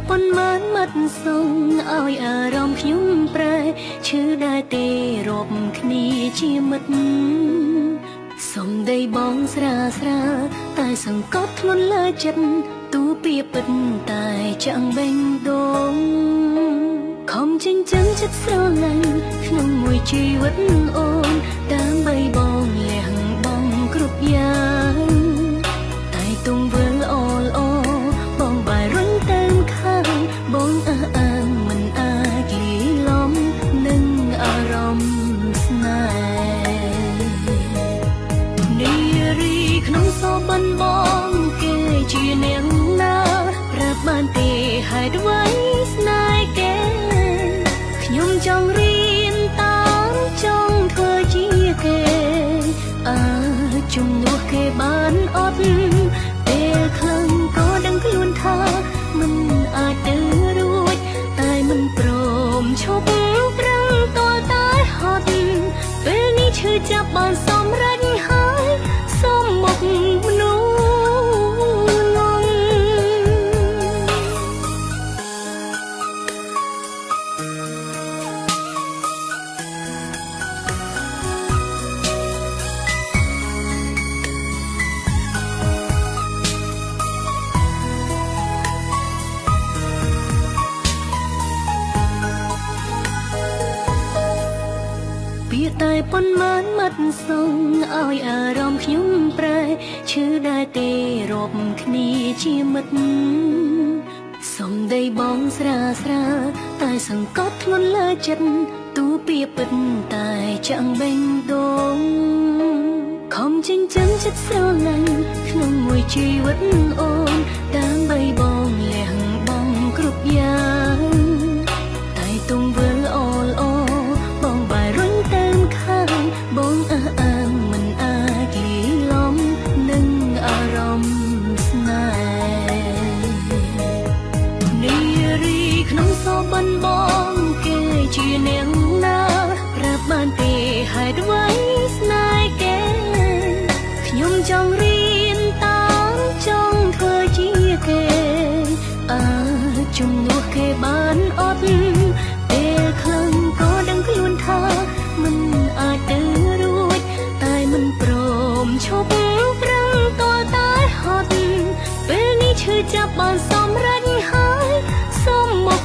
ប៉ុន្មានមាត់សងឲ្យអារម្មណ៍ខ្ញុំប្រែឈឺដែរទេរាប់គ្នាជាមិត្តសំដីបងស្រាស្រាតែសង្កត់ធ្ងន់លើចិត្តទូពីពិតតែចាំងបេងដូងខំចិញ្ចឹមចិត្តស្រឡាញ់ក្នុងមួយជីវិតអូនដើម្បីបងលះបង់គ្រប់យ៉ាងតែទង្វើល្អល្អបងបែររុញតាមខាងបងអះអាងមិនអាចលីឡំនឹងអារម្មណ៍ស្នេហ៍នារីក្នុងសបិនបងគេជានាងណាប្រាប់បានទេហេតុអ្វីស្នេហ៍គេខ្ញុំចង់រៀនតាមចង់ធ្វើជាគេជំនួសគេបានអត់ពេលខឹងក៏ដឹងខ្លួនថាមិនអាចទៅរួចតែមិនព្រមឈប់ប្រឹងតតែហត់ពេលនេះឈឺចាប់បានសម្រេចហើយសុំមកមនុស្សតែប៉ុន្មានមាត់សងឲ្យអារម្មណ៍ខ្ញុំប្រែឈឺដែរទេរាប់គ្នាជាមិត្តសំដីបងស្រាស្រាតែសង្កត់ធ្ងន់លើចិត្តទូពីពិតតែចាំងបេងដូងខំចិញ្ចឹមចិត្តស្រឡាញ់ក្នុងមួយជីវិតអូនដើម្បីបងលះបង់គ្រប់យ៉ាងតែទង្វើល្អល្អបងបែររុញតាមខាងបងអះអាងមិនអាចលីឡំនឹងអារម្មណ៍ស្នេហ៍នារីក្នុងសបិនបងគេជានាងណាប្រាប់បានទេហេតុអ្វីស្នេហ៍គេខ្ញុំចង់រៀនតាមចង់ធ្វើជាគេជំនួសគេបានអត់ពេលខឹងក៏ដឹងខ្លួនថាមិនអាចទៅរួចតែមិនព្រមឈប់ប្រឹងតតែហត់ពេលនេះឈឺចាប់បានសម្រេចហើយសុំមក